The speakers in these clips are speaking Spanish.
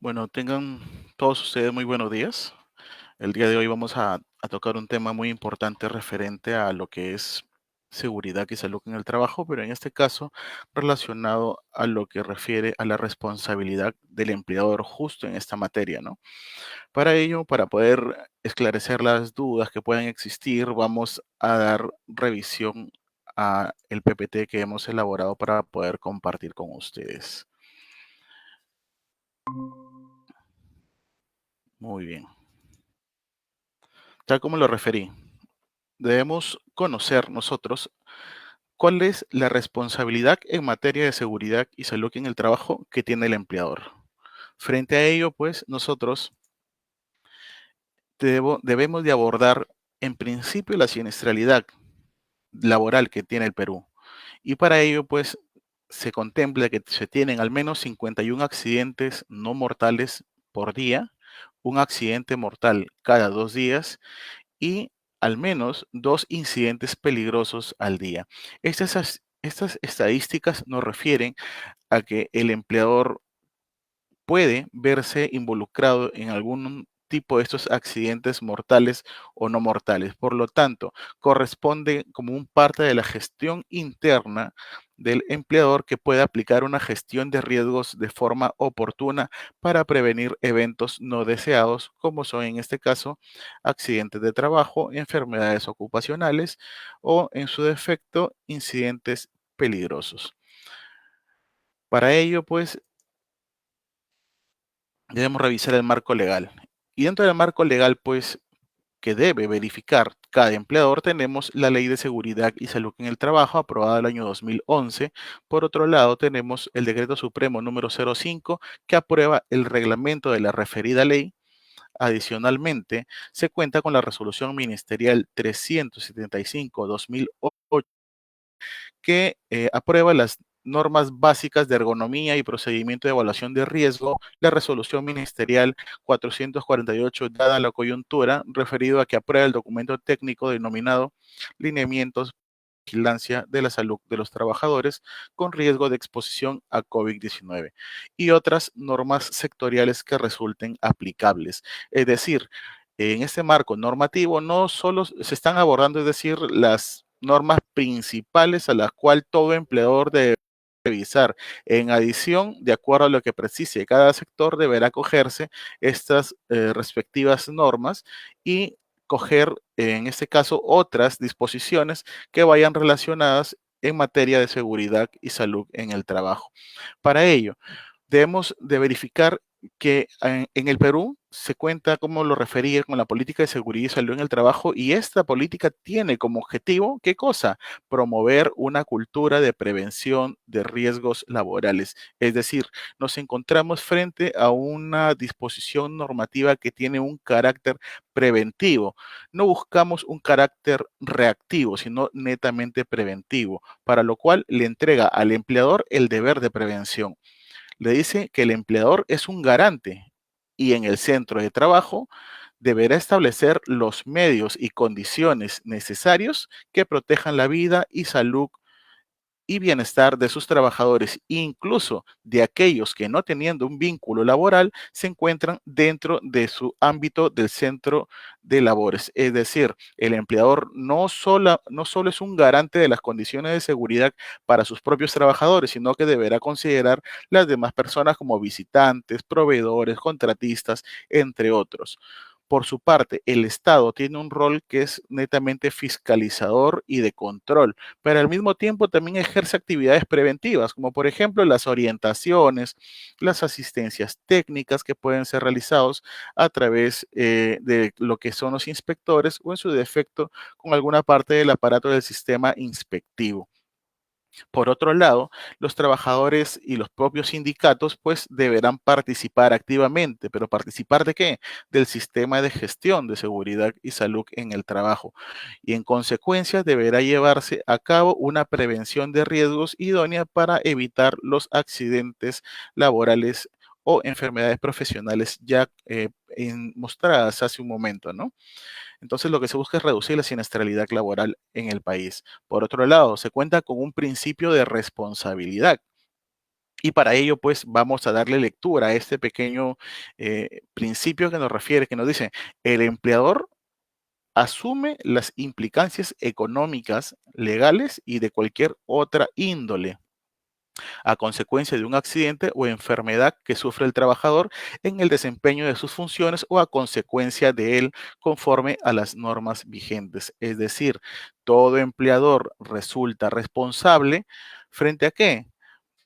Bueno, tengan todos ustedes muy buenos días. El día de hoy vamos a tocar un tema muy importante referente a lo que es seguridad y salud en el trabajo, pero en este caso relacionado a lo que refiere a la responsabilidad del empleador justo en esta materia, ¿no? Para ello, para poder esclarecer las dudas que puedan existir, vamos a dar revisión a el PPT que hemos elaborado para poder compartir con ustedes. Muy bien. Tal como lo referí, debemos conocer nosotros cuál es la responsabilidad en materia de seguridad y salud en el trabajo que tiene el empleador. Frente a ello, pues nosotros debemos de abordar en principio la siniestralidad laboral que tiene el Perú. Y para ello, pues se contempla que se tienen al menos 51 accidentes no mortales por día, un accidente mortal cada 2 días y al menos 2 incidentes peligrosos al día. Estas estadísticas nos refieren a que el empleador puede verse involucrado en algún tipo de estos accidentes mortales o no mortales. Por lo tanto, corresponde como un parte de la gestión interna del empleador que pueda aplicar una gestión de riesgos de forma oportuna para prevenir eventos no deseados, como son en este caso accidentes de trabajo, enfermedades ocupacionales o en su defecto incidentes peligrosos. Para ello, pues, debemos revisar el marco legal. Y dentro del marco legal, pues, que debe verificar cada empleador, tenemos la Ley de Seguridad y Salud en el Trabajo, aprobada el año 2011. Por otro lado, tenemos el Decreto Supremo número 05, que aprueba el reglamento de la referida ley. Adicionalmente, se cuenta con la Resolución Ministerial 375-2008 que aprueba las normas básicas de ergonomía y procedimiento de evaluación de riesgo, la resolución ministerial 448 dada la coyuntura, referido a que aprueba el documento técnico denominado Lineamientos de vigilancia de la salud de los trabajadores con riesgo de exposición a COVID-19 y otras normas sectoriales que resulten aplicables. Es decir, en este marco normativo no solo se están abordando, es decir, las normas principales a las cuales todo empleador debe revisar. En adición, de acuerdo a lo que precise cada sector, deberá cogerse estas respectivas normas y coger, en este caso, otras disposiciones que vayan relacionadas en materia de seguridad y salud en el trabajo. Para ello, debemos de verificar que en el Perú se cuenta, como lo refería, con la política de seguridad y salud en el trabajo y esta política tiene como objetivo, ¿qué cosa? Promover una cultura de prevención de riesgos laborales. Es decir, nos encontramos frente a una disposición normativa que tiene un carácter preventivo. No buscamos un carácter reactivo, sino netamente preventivo, para lo cual le entrega al empleador el deber de prevención. Le dice que el empleador es un garante y en el centro de trabajo deberá establecer los medios y condiciones necesarios que protejan la vida y salud y bienestar de sus trabajadores, incluso de aquellos que no teniendo un vínculo laboral se encuentran dentro de su ámbito del centro de labores. Es decir, el empleador no solo es un garante de las condiciones de seguridad para sus propios trabajadores, sino que deberá considerar las demás personas como visitantes, proveedores, contratistas, entre otros. Por su parte, el Estado tiene un rol que es netamente fiscalizador y de control, pero al mismo tiempo también ejerce actividades preventivas, como por ejemplo las orientaciones, las asistencias técnicas que pueden ser realizados a través de lo que son los inspectores o en su defecto con alguna parte del aparato del sistema inspectivo. Por otro lado, los trabajadores y los propios sindicatos pues deberán participar activamente, pero ¿participar de qué? Del sistema de gestión de seguridad y salud en el trabajo. Y en consecuencia deberá llevarse a cabo una prevención de riesgos idónea para evitar los accidentes laborales o enfermedades profesionales ya mostradas hace un momento, ¿no? Entonces, lo que se busca es reducir la siniestralidad laboral en el país. Por otro lado, se cuenta con un principio de responsabilidad Y para ello, pues, vamos a darle lectura a este pequeño principio que nos refiere, que nos dice, el empleador asume las implicancias económicas, legales y de cualquier otra índole a consecuencia de un accidente o enfermedad que sufre el trabajador en el desempeño de sus funciones o a consecuencia de él conforme a las normas vigentes. Es decir, todo empleador resulta responsable frente a qué?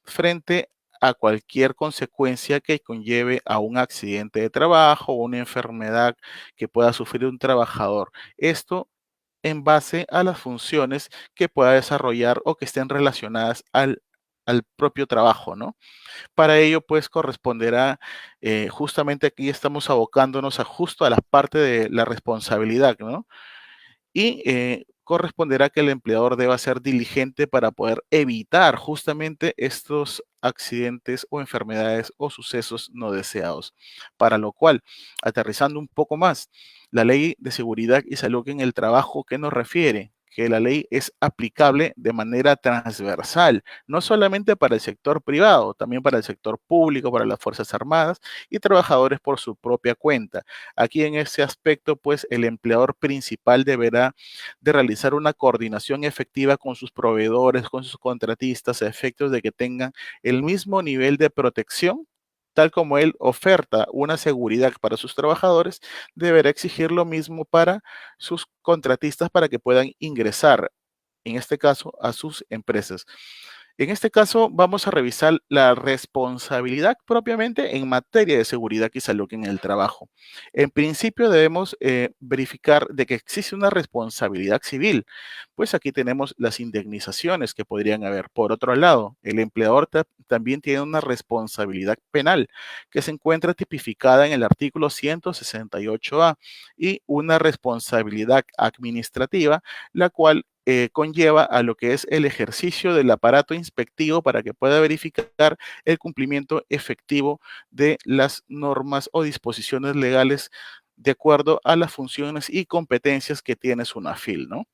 Frente a cualquier consecuencia que conlleve a un accidente de trabajo o una enfermedad que pueda sufrir un trabajador. Esto en base a las funciones que pueda desarrollar o que estén relacionadas al propio trabajo, ¿no? Para ello, pues corresponderá, justamente aquí estamos abocándonos a justo a la parte de la responsabilidad, ¿no? Y corresponderá que el empleador deba ser diligente para poder evitar justamente estos accidentes o enfermedades o sucesos no deseados. Para lo cual, aterrizando un poco más, la ley de seguridad y salud en el trabajo, ¿qué nos refiere? Que la ley es aplicable de manera transversal, no solamente para el sector privado, también para el sector público, para las Fuerzas Armadas y trabajadores por su propia cuenta. Aquí en ese aspecto, pues el empleador principal deberá de realizar una coordinación efectiva con sus proveedores, con sus contratistas, a efectos de que tengan el mismo nivel de protección. Tal como él oferta una seguridad para sus trabajadores, deberá exigir lo mismo para sus contratistas para que puedan ingresar, en este caso, a sus empresas. En este caso, vamos a revisar la responsabilidad propiamente en materia de seguridad y salud en el trabajo. En principio, debemos verificar de que existe una responsabilidad civil, pues aquí tenemos las indemnizaciones que podrían haber. Por otro lado, el empleador también tiene una responsabilidad penal que se encuentra tipificada en el artículo 168A y una responsabilidad administrativa, la cual conlleva a lo que es el ejercicio del aparato inspectivo para que pueda verificar el cumplimiento efectivo de las normas o disposiciones legales de acuerdo a las funciones y competencias que tiene SUNAFIL, ¿no?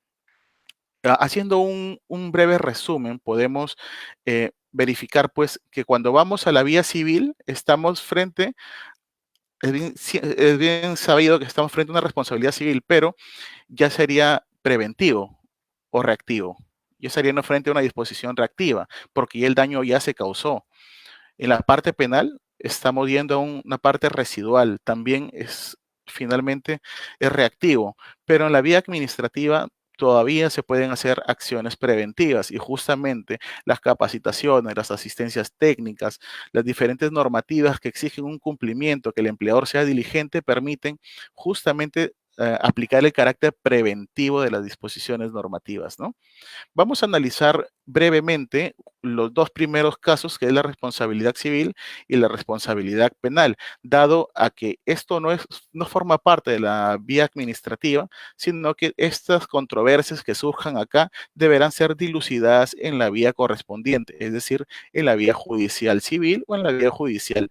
Haciendo un breve resumen, podemos verificar pues que cuando vamos a la vía civil estamos frente, es bien sabido que estamos frente a una responsabilidad civil, pero ya sería preventivo o reactivo. Ya estaríamos frente a una disposición reactiva, porque ya el daño ya se causó. En la parte penal estamos viendo a una parte residual, también es finalmente es reactivo, pero en la vía administrativa todavía se pueden hacer acciones preventivas y justamente las capacitaciones, las asistencias técnicas, las diferentes normativas que exigen un cumplimiento, que el empleador sea diligente, permiten justamente aplicar el carácter preventivo de las disposiciones normativas, ¿no? Vamos a analizar brevemente los dos primeros casos, que es la responsabilidad civil y la responsabilidad penal, dado a que esto no forma parte de la vía administrativa, sino que estas controversias que surjan acá deberán ser dilucidadas en la vía correspondiente, es decir, en la vía judicial civil o en la vía judicial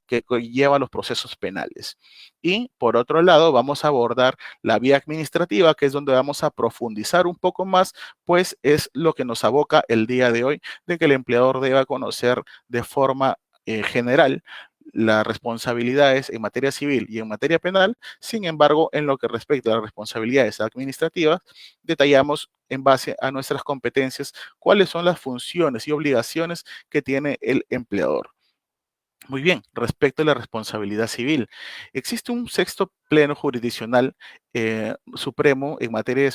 que lleva los procesos penales. Y por otro lado, vamos a abordar la vía administrativa, que es donde vamos a profundizar un poco más, pues es lo que nos aboca el día de hoy, de que el empleador deba conocer de forma general las responsabilidades en materia civil y en materia penal. Sin embargo, en lo que respecta a las responsabilidades administrativas, detallamos en base a nuestras competencias cuáles son las funciones y obligaciones que tiene el empleador. Muy bien, respecto a la responsabilidad civil, existe un sexto pleno jurisdiccional supremo en materia,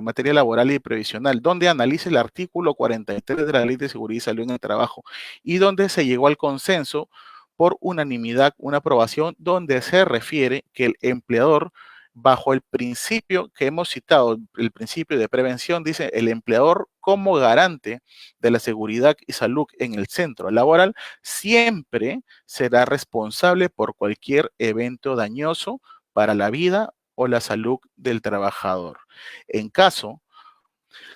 materia laboral y previsional, donde analiza el artículo 43 de la Ley de Seguridad y Salud en el Trabajo y donde se llegó al consenso por unanimidad, una aprobación, donde se refiere que el empleador, bajo el principio que hemos citado, el principio de prevención, dice el empleador como garante de la seguridad y salud en el centro laboral, siempre será responsable por cualquier evento dañoso para la vida o la salud del trabajador. En caso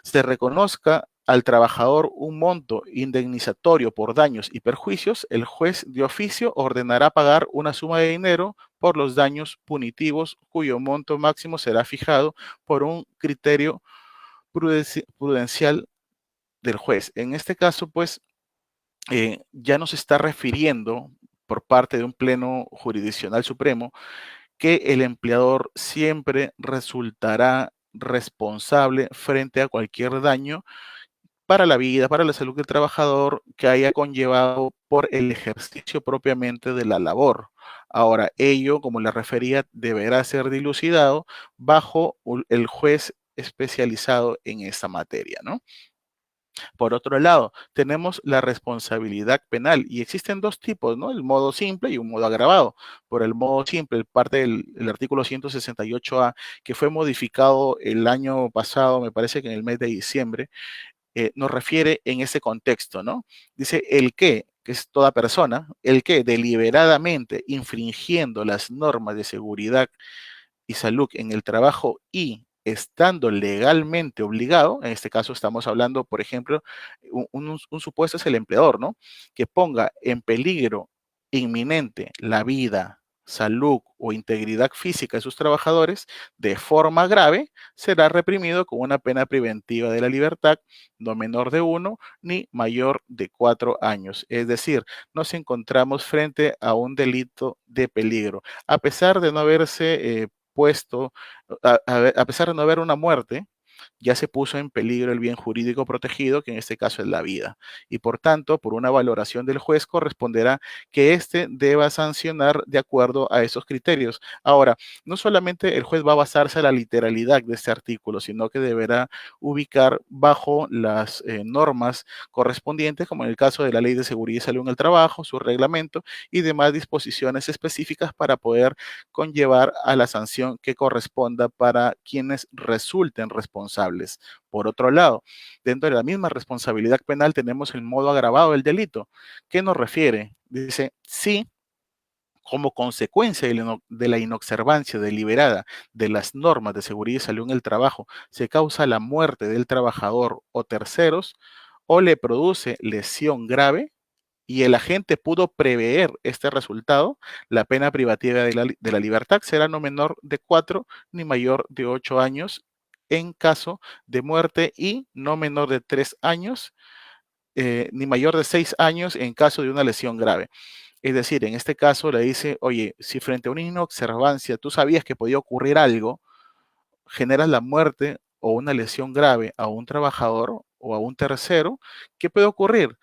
se reconozca al trabajador un monto indemnizatorio por daños y perjuicios, el juez de oficio ordenará pagar una suma de dinero por los daños punitivos cuyo monto máximo será fijado por un criterio prudencial del juez. En este caso, pues, ya nos está refiriendo por parte de un pleno jurisdiccional supremo que el empleador siempre resultará responsable frente a cualquier daño para la vida, para la salud del trabajador que haya conllevado por el ejercicio propiamente de la labor. Ahora, ello, como le refería, deberá ser dilucidado bajo el juez especializado en esta materia, ¿no? Por otro lado, tenemos la responsabilidad penal y existen dos tipos, ¿no? El modo simple y un modo agravado. Por el modo simple, parte del artículo 168A, que fue modificado el año pasado, me parece que en el mes de diciembre, nos refiere en ese contexto, ¿no? Dice que es toda persona, el que deliberadamente infringiendo las normas de seguridad y salud en el trabajo y estando legalmente obligado, en este caso estamos hablando, por ejemplo, un supuesto es el empleador, ¿no? Que ponga en peligro inminente la vida, salud o integridad física de sus trabajadores de forma grave, será reprimido con una pena preventiva de la libertad no menor de 1 ni mayor de 4 años. Es decir, nos encontramos frente a un delito de peligro. A pesar de no haberse puesto, a pesar de no haber una muerte, ya se puso en peligro el bien jurídico protegido, que en este caso es la vida. Y por tanto, por una valoración del juez, corresponderá que éste deba sancionar de acuerdo a esos criterios. Ahora, no solamente el juez va a basarse en la literalidad de este artículo, sino que deberá ubicar bajo las normas correspondientes, como en el caso de la Ley de Seguridad y Salud en el Trabajo, su reglamento y demás disposiciones específicas para poder conllevar a la sanción que corresponda para quienes resulten responsables. Por otro lado, dentro de la misma responsabilidad penal tenemos el modo agravado del delito. ¿Qué nos refiere? Dice, sí, como consecuencia de la inobservancia deliberada de las normas de seguridad y salud en el trabajo, se causa la muerte del trabajador o terceros, o le produce lesión grave, y el agente pudo prever este resultado, la pena privativa de la libertad será no menor de 4 ni mayor de 8 años en caso de muerte y no menor de 3 años ni mayor de 6 años en caso de una lesión grave. Es decir, en este caso le dice, oye, si frente a una inobservancia tú sabías que podía ocurrir algo, generas la muerte o una lesión grave a un trabajador o a un tercero, ¿qué puede ocurrir?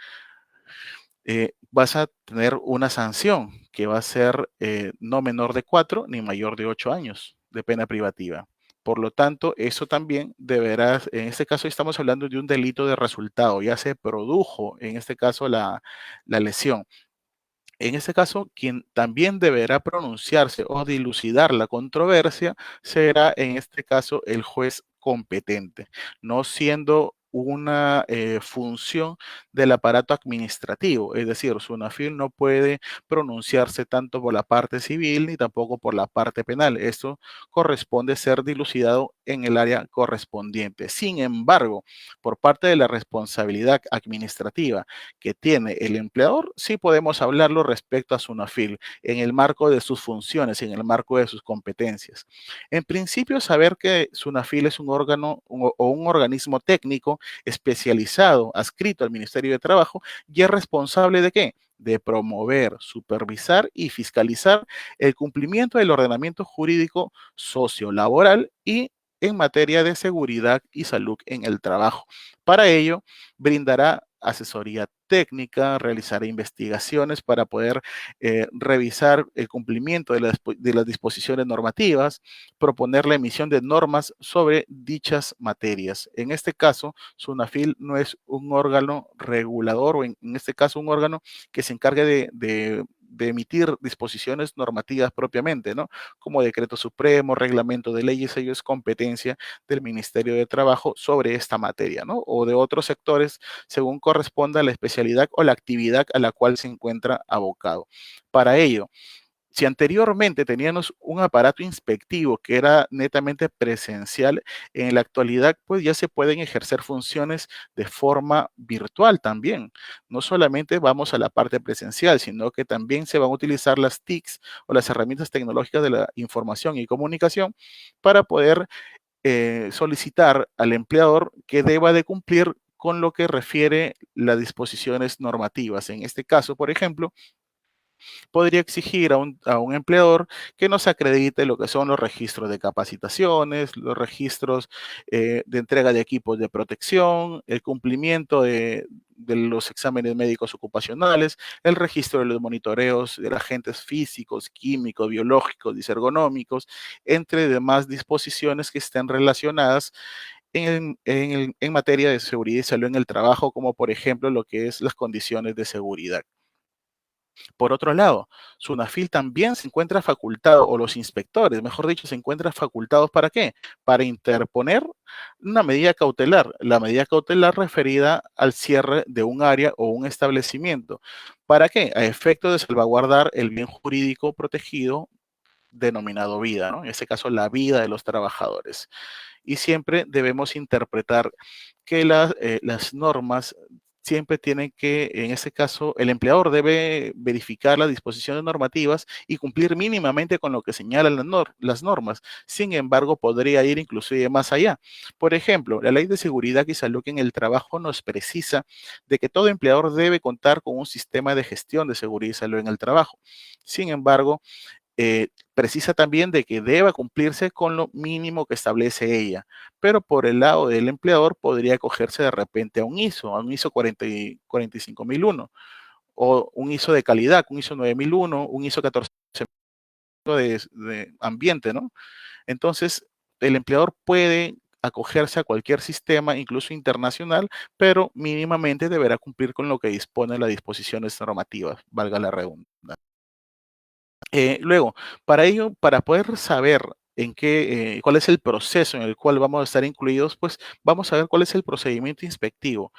Vas a tener una sanción que va a ser no menor de 4 ni mayor de 8 años de pena privativa. Por lo tanto, eso también deberás, en este caso estamos hablando de un delito de resultado, ya se produjo en este caso la lesión. En este caso, quien también deberá pronunciarse o dilucidar la controversia será, en este caso, el juez competente, no siendo una función del aparato administrativo, es decir, SUNAFIL no puede pronunciarse tanto por la parte civil ni tampoco por la parte penal. Esto corresponde ser dilucidado en el área correspondiente. Sin embargo, por parte de la responsabilidad administrativa que tiene el empleador, sí podemos hablarlo respecto a SUNAFIL en el marco de sus funciones, en el marco de sus competencias. En principio, saber que SUNAFIL es un órgano o un organismo técnico especializado, adscrito al Ministerio de Trabajo, y es responsable de qué? De promover, supervisar y fiscalizar el cumplimiento del ordenamiento jurídico sociolaboral y en materia de seguridad y salud en el trabajo. Para ello, brindará asesoría técnica, realizará investigaciones para poder revisar el cumplimiento de las disposiciones normativas, proponer la emisión de normas sobre dichas materias. En este caso, SUNAFIL no es un órgano regulador o en este caso un órgano que se encargue de emitir disposiciones normativas propiamente, ¿no? Como decreto supremo, reglamento de leyes, ello es competencia del Ministerio de Trabajo sobre esta materia, ¿no? O de otros sectores según corresponda a la especialidad o la actividad a la cual se encuentra abocado. Para ello, si anteriormente teníamos un aparato inspectivo que era netamente presencial, en la actualidad pues ya se pueden ejercer funciones de forma virtual también. No solamente vamos a la parte presencial, sino que también se van a utilizar las TICs o las herramientas tecnológicas de la información y comunicación para poder solicitar al empleador que deba de cumplir con lo que refiere las disposiciones normativas. En este caso, por ejemplo, podría exigir a un empleador que nos acredite lo que son los registros de capacitaciones, los registros de entrega de equipos de protección, el cumplimiento de los exámenes médicos ocupacionales, el registro de los monitoreos de agentes físicos, químicos, biológicos, disergonómicos, entre demás disposiciones que estén relacionadas en materia de seguridad y salud en el trabajo, como por ejemplo lo que es las condiciones de seguridad. Por otro lado, SUNAFIL también se encuentra facultado, o los inspectores, mejor dicho, se encuentran facultados ¿para qué? Para interponer una medida cautelar, la medida cautelar referida al cierre de un área o un establecimiento. ¿Para qué? A efecto de salvaguardar el bien jurídico protegido denominado vida, ¿no? En este caso, la vida de los trabajadores. Y siempre debemos interpretar que las normas siempre tienen que, en este caso, el empleador debe verificar las disposiciones normativas y cumplir mínimamente con lo que señalan las normas. Sin embargo, podría ir inclusive más allá. Por ejemplo, la Ley de Seguridad y Salud en el Trabajo nos precisa de que todo empleador debe contar con un sistema de gestión de seguridad y salud en el trabajo. Sin embargo, precisa también de que deba cumplirse con lo mínimo que establece ella, pero por el lado del empleador podría acogerse de repente a un ISO 45001 o un ISO de calidad, un ISO 9001, un ISO 14 de ambiente, ¿no? Entonces, el empleador puede acogerse a cualquier sistema, incluso internacional, pero mínimamente deberá cumplir con lo que dispone las disposiciones normativas, valga la redundancia. Luego, para ello, para poder saber cuál es el proceso en el cual vamos a estar incluidos, pues vamos a ver cuál es el procedimiento inspectivo.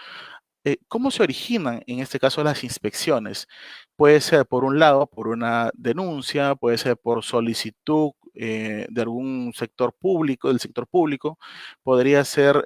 ¿Cómo se originan, en este caso, las inspecciones? Puede ser, por un lado, por una denuncia, puede ser por solicitud de algún sector público, del sector público, podría ser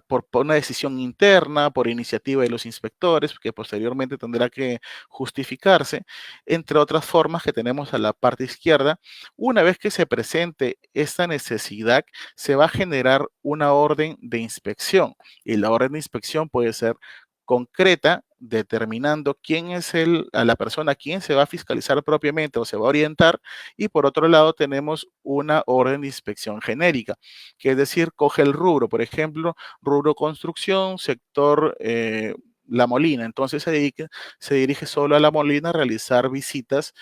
por una decisión interna, por iniciativa de los inspectores, que posteriormente tendrá que justificarse, entre otras formas que tenemos a la parte izquierda. Una vez que se presente esta necesidad, se va a generar una orden de inspección y la orden de inspección puede ser concreta, determinando quién es a la persona a quien se va a fiscalizar propiamente o se va a orientar, y por otro lado tenemos una orden de inspección genérica, que es decir, coge el rubro, por ejemplo, rubro construcción, sector La Molina, entonces se dirige solo a La Molina a realizar visitas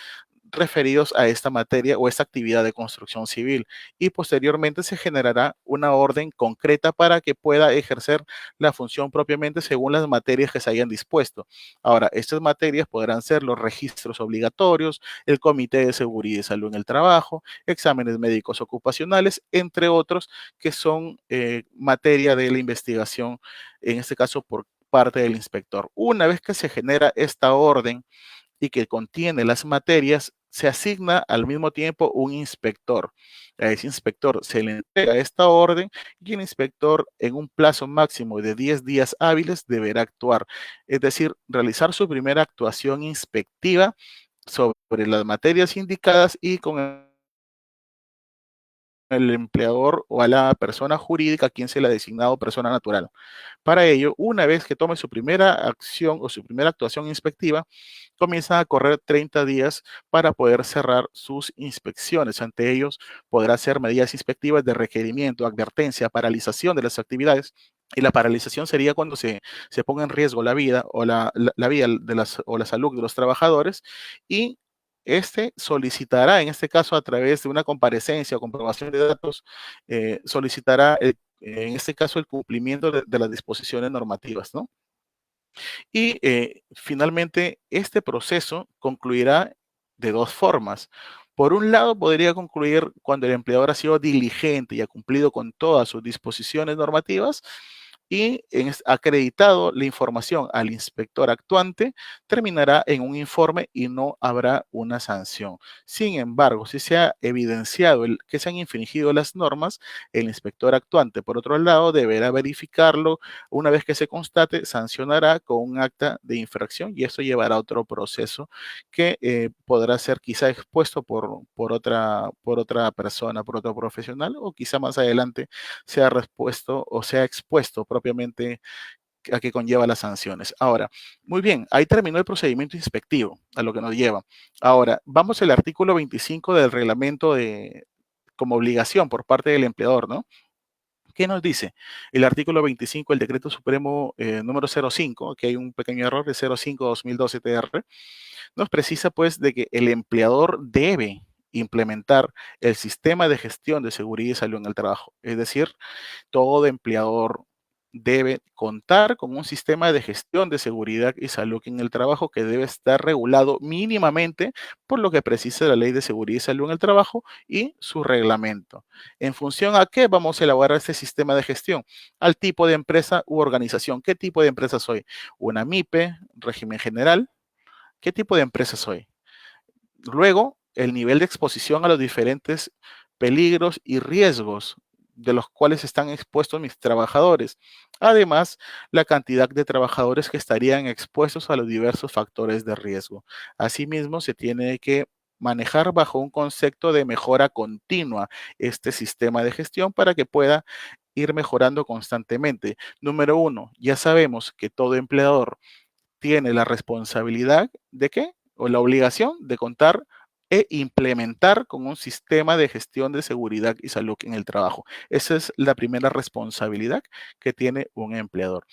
referidos a esta materia o esta actividad de construcción civil, y posteriormente se generará una orden concreta para que pueda ejercer la función propiamente según las materias que se hayan dispuesto. Ahora, estas materias podrán ser los registros obligatorios, el Comité de Seguridad y Salud en el Trabajo, exámenes médicos ocupacionales, entre otros que son materia de la investigación, en este caso por parte del inspector. Una vez que se genera esta orden y que contiene las materias, se asigna al mismo tiempo un inspector. A ese inspector se le entrega esta orden y el inspector en un plazo máximo de 10 días hábiles deberá actuar, es decir, realizar su primera actuación inspectiva sobre las materias indicadas y con el empleador o a la persona jurídica a quien se le ha designado persona natural. Para ello, una vez que tome su primera acción o su primera actuación inspectiva, comienzan a correr 30 días para poder cerrar sus inspecciones. Ante ellos, podrá hacer medidas inspectivas de requerimiento, advertencia, paralización de las actividades. Y la paralización sería cuando se ponga en riesgo la vida o la vida o la salud de los trabajadores, y este solicitará, en este caso a través de una comparecencia o comprobación de datos, solicitará en este caso el cumplimiento de las disposiciones normativas, ¿no? Y finalmente, este proceso concluirá de dos formas. Por un lado, podría concluir cuando el empleador ha sido diligente y ha cumplido con todas sus disposiciones normativas y acreditado la información al inspector actuante, terminará en un informe y no habrá una sanción. Sin embargo, si se ha evidenciado que se han infringido las normas, el inspector actuante, por otro lado, deberá verificarlo. Una vez que se constate, sancionará con un acta de infracción y eso llevará a otro proceso que podrá ser quizá expuesto por otra persona, por otro profesional, o quizá más adelante sea expuesto propiamente a que conlleva las sanciones. Ahora, muy bien, ahí terminó el procedimiento inspectivo, a lo que nos lleva. Ahora, vamos al artículo 25 del reglamento como obligación por parte del empleador, ¿no? ¿Qué nos dice? El artículo 25 del Decreto Supremo número 05, que hay un pequeño error de 05-2012 TR, nos precisa pues de que el empleador debe implementar el sistema de gestión de seguridad y salud en el trabajo. Es decir, todo empleador debe contar con un sistema de gestión de seguridad y salud en el trabajo que debe estar regulado mínimamente por lo que precisa la Ley de Seguridad y Salud en el Trabajo y su reglamento. ¿En función a qué vamos a elaborar este sistema de gestión? Al tipo de empresa u organización. ¿Qué tipo de empresa soy? ¿Una MIPE, régimen general? ¿Qué tipo de empresa soy? Luego, el nivel de exposición a los diferentes peligros y riesgos de los cuales están expuestos mis trabajadores. Además, la cantidad de trabajadores que estarían expuestos a los diversos factores de riesgo. Asimismo, se tiene que manejar bajo un concepto de mejora continua este sistema de gestión para que pueda ir mejorando constantemente. Número uno, ya sabemos que todo empleador tiene la responsabilidad de qué? O la obligación de contar e implementar con un sistema de gestión de seguridad y salud en el trabajo. Esa es la primera responsabilidad que tiene un empleador.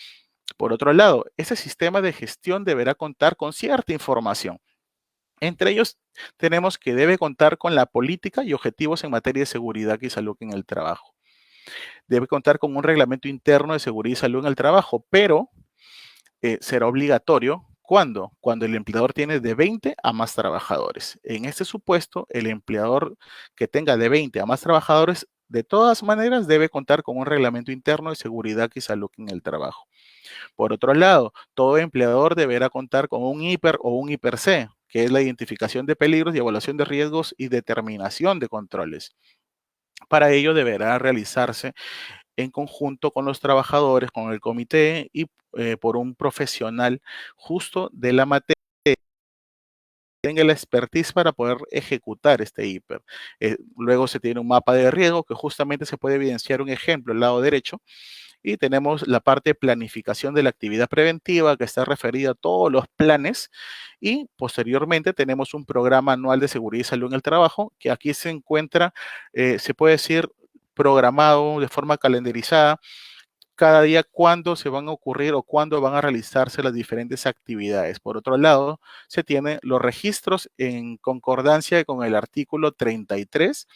Por otro lado, ese sistema de gestión deberá contar con cierta información. Entre ellos, tenemos que debe contar con la política y objetivos en materia de seguridad y salud en el trabajo. Debe contar con un reglamento interno de seguridad y salud en el trabajo, pero será obligatorio. ¿Cuándo? Cuando el empleador tiene de 20 a más trabajadores. En este supuesto, el empleador que tenga de 20 a más trabajadores, de todas maneras, debe contar con un reglamento interno de seguridad y salud en el trabajo. Por otro lado, todo empleador deberá contar con un IPER o un IPER-C, que es la identificación de peligros y evaluación de riesgos y determinación de controles. Para ello deberá realizarse en conjunto con los trabajadores, con el comité y por un profesional justo de la materia tenga la expertise para poder ejecutar este hiper. Luego se tiene un mapa de riesgo que justamente se puede evidenciar un ejemplo al lado derecho y tenemos la parte de planificación de la actividad preventiva que está referida a todos los planes y posteriormente tenemos un programa anual de seguridad y salud en el trabajo que aquí se encuentra, se puede decir, programado de forma calendarizada cada día cuándo se van a ocurrir o cuándo van a realizarse las diferentes actividades. Por otro lado, se tienen los registros en concordancia con el artículo 33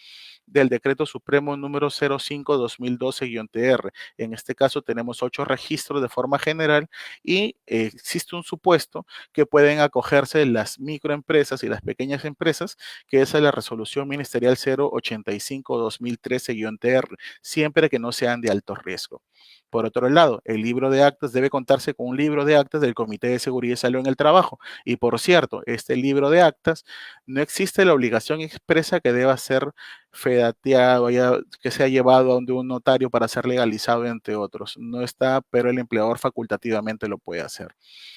del Decreto Supremo número 05-2012-TR. En este caso tenemos 8 registros de forma general y existe un supuesto que pueden acogerse las microempresas y las pequeñas empresas, que es la resolución ministerial 085-2013-TR, siempre que no sean de alto riesgo. Por otro lado, el libro de actas debe contarse con un libro de actas del Comité de Seguridad y Salud en el Trabajo. Y por cierto, este libro de actas no existe la obligación expresa que deba ser fedateado, ya, que sea llevado a donde un notario para ser legalizado, entre otros. No está, pero el empleador facultativamente lo puede hacer.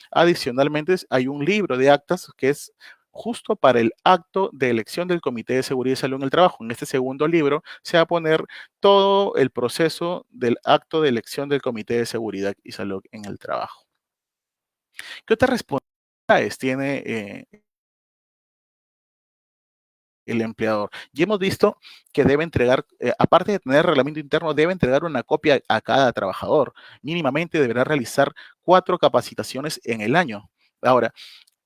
Adicionalmente, hay un libro de actas que es justo para el acto de elección del Comité de Seguridad y Salud en el Trabajo. En este segundo libro se va a poner todo el proceso del acto de elección del Comité de Seguridad y Salud en el Trabajo. ¿Qué otras responsabilidades tiene el empleador? Ya hemos visto que debe entregar, aparte de tener reglamento interno, debe entregar una copia a cada trabajador. Mínimamente deberá realizar 4 capacitaciones en el año. Ahora,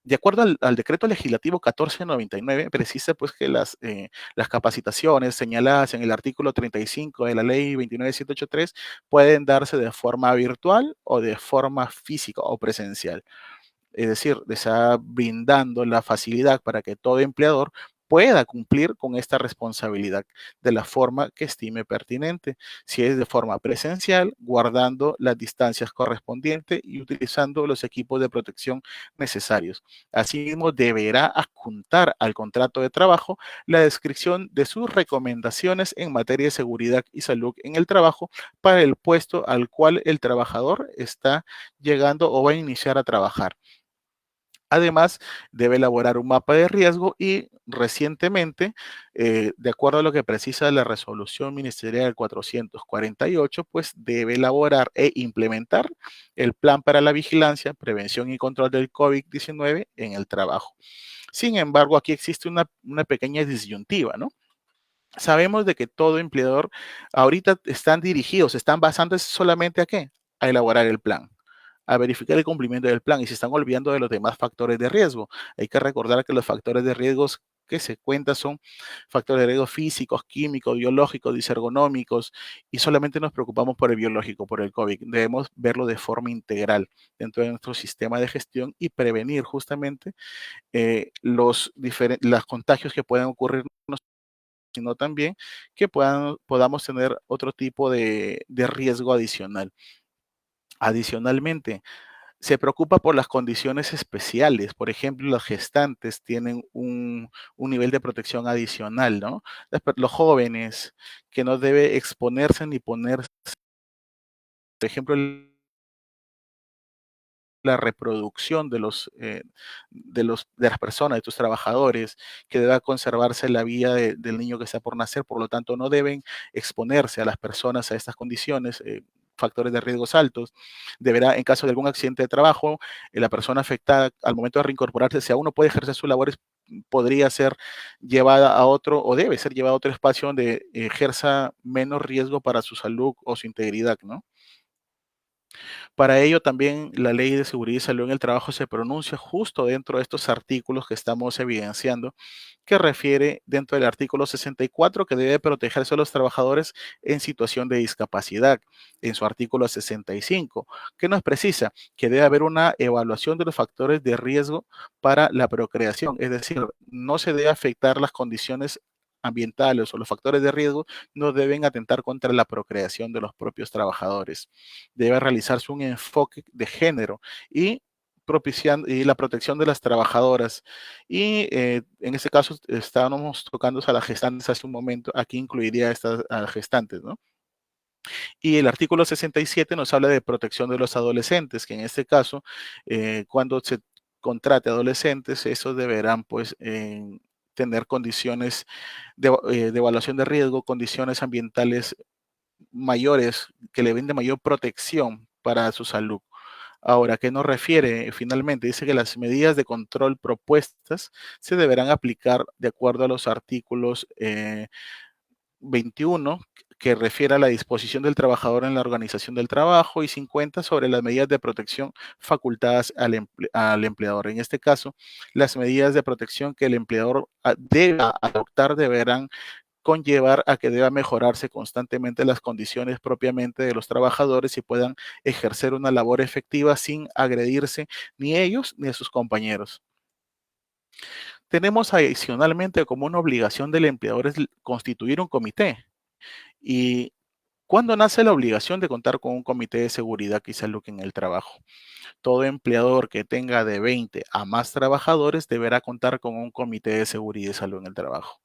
de acuerdo al decreto legislativo 1499, precisa pues que las capacitaciones señaladas en el artículo 35 de la ley 29783 pueden darse de forma virtual o de forma física o presencial. Es decir, le está brindando la facilidad para que todo empleador pueda cumplir con esta responsabilidad de la forma que estime pertinente. Si es de forma presencial, guardando las distancias correspondientes y utilizando los equipos de protección necesarios. Asimismo, deberá adjuntar al contrato de trabajo la descripción de sus recomendaciones en materia de seguridad y salud en el trabajo para el puesto al cual el trabajador está llegando o va a iniciar a trabajar. Además, debe elaborar un mapa de riesgo y recientemente, de acuerdo a lo que precisa la resolución ministerial 448, pues debe elaborar e implementar el plan para la vigilancia, prevención y control del COVID-19 en el trabajo. Sin embargo, aquí existe una pequeña disyuntiva, ¿no? Sabemos de que todo empleador ahorita están dirigidos, están basándose solamente a qué? A elaborar el plan, a verificar el cumplimiento del plan y se están olvidando de los demás factores de riesgo. Hay que recordar que los factores de riesgos que se cuentan son factores de riesgo físicos, químicos, biológicos, disergonómicos y solamente nos preocupamos por el biológico, por el COVID. Debemos verlo de forma integral dentro de nuestro sistema de gestión y prevenir justamente los contagios que puedan ocurrir, sino también que podamos tener otro tipo de riesgo adicional. Adicionalmente, se preocupa por las condiciones especiales. Por ejemplo, las gestantes tienen un nivel de protección adicional, ¿no? Los jóvenes, que no debe exponerse ni ponerse, por ejemplo, la reproducción de las personas, de tus trabajadores, que deba conservarse la vida del niño que está por nacer, por lo tanto no deben exponerse a las personas a estas condiciones, factores de riesgos altos. Deberá, en caso de algún accidente de trabajo, la persona afectada al momento de reincorporarse, si aún no puede ejercer sus labores, podría ser llevada a otro o debe ser llevada a otro espacio donde ejerza menos riesgo para su salud o su integridad, ¿no? Para ello también la Ley de Seguridad y Salud en el Trabajo se pronuncia justo dentro de estos artículos que estamos evidenciando, que refiere dentro del artículo 64 que debe protegerse a los trabajadores en situación de discapacidad, en su artículo 65, que nos precisa que debe haber una evaluación de los factores de riesgo para la procreación, es decir, no se debe afectar las condiciones ambientales o los factores de riesgo no deben atentar contra la procreación de los propios trabajadores. Debe realizarse un enfoque de género y propiciando y la protección de las trabajadoras. Y en este caso estábamos tocando a las gestantes hace un momento, aquí incluiría a estas a gestantes, ¿no? Y el artículo 67 nos habla de protección de los adolescentes, que en este caso, cuando se contrate adolescentes, esos deberán pues tener condiciones de evaluación de riesgo, condiciones ambientales mayores que le brinden mayor protección para su salud. Ahora, ¿qué nos refiere finalmente? Dice que las medidas de control propuestas se deberán aplicar de acuerdo a los artículos 21, que refiere a la disposición del trabajador en la organización del trabajo, y 50 sobre las medidas de protección facultadas al empleador. En este caso, las medidas de protección que el empleador deba adoptar deberán conllevar a que deba mejorarse constantemente las condiciones propiamente de los trabajadores y puedan ejercer una labor efectiva sin agredirse ni ellos ni a sus compañeros. Tenemos adicionalmente como una obligación del empleador es constituir un comité. ¿Y cuándo nace la obligación de contar con un comité de seguridad y salud en el trabajo? Todo empleador que tenga de 20 a más trabajadores deberá contar con un comité de seguridad y salud en el trabajo.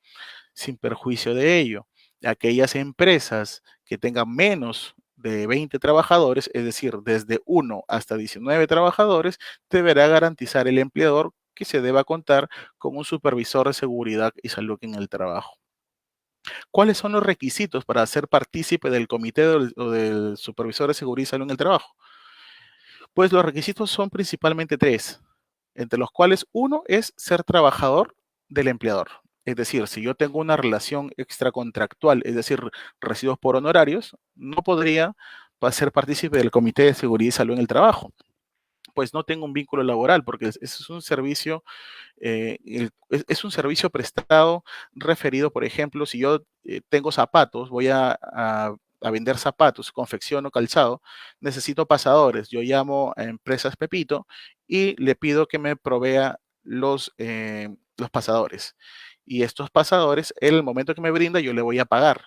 Sin perjuicio de ello, aquellas empresas que tengan menos de 20 trabajadores, es decir, desde 1 hasta 19 trabajadores, deberá garantizar el empleador que se deba contar con un supervisor de seguridad y salud en el trabajo. ¿Cuáles son los requisitos para ser partícipe del comité o del supervisor de seguridad y salud en el trabajo? Pues los requisitos son principalmente tres, entre los cuales uno es ser trabajador del empleador. Es decir, si yo tengo una relación extracontractual, es decir, recibo por honorarios, no podría ser partícipe del Comité de Seguridad y Salud en el Trabajo, pues no tengo un vínculo laboral, porque es un servicio, es un servicio prestado referido, por ejemplo, si yo tengo zapatos, voy a vender zapatos, confecciono calzado, necesito pasadores. Yo llamo a empresas Pepito y le pido que me provea los pasadores. Y estos pasadores, en el momento que me brinda, yo le voy a pagar.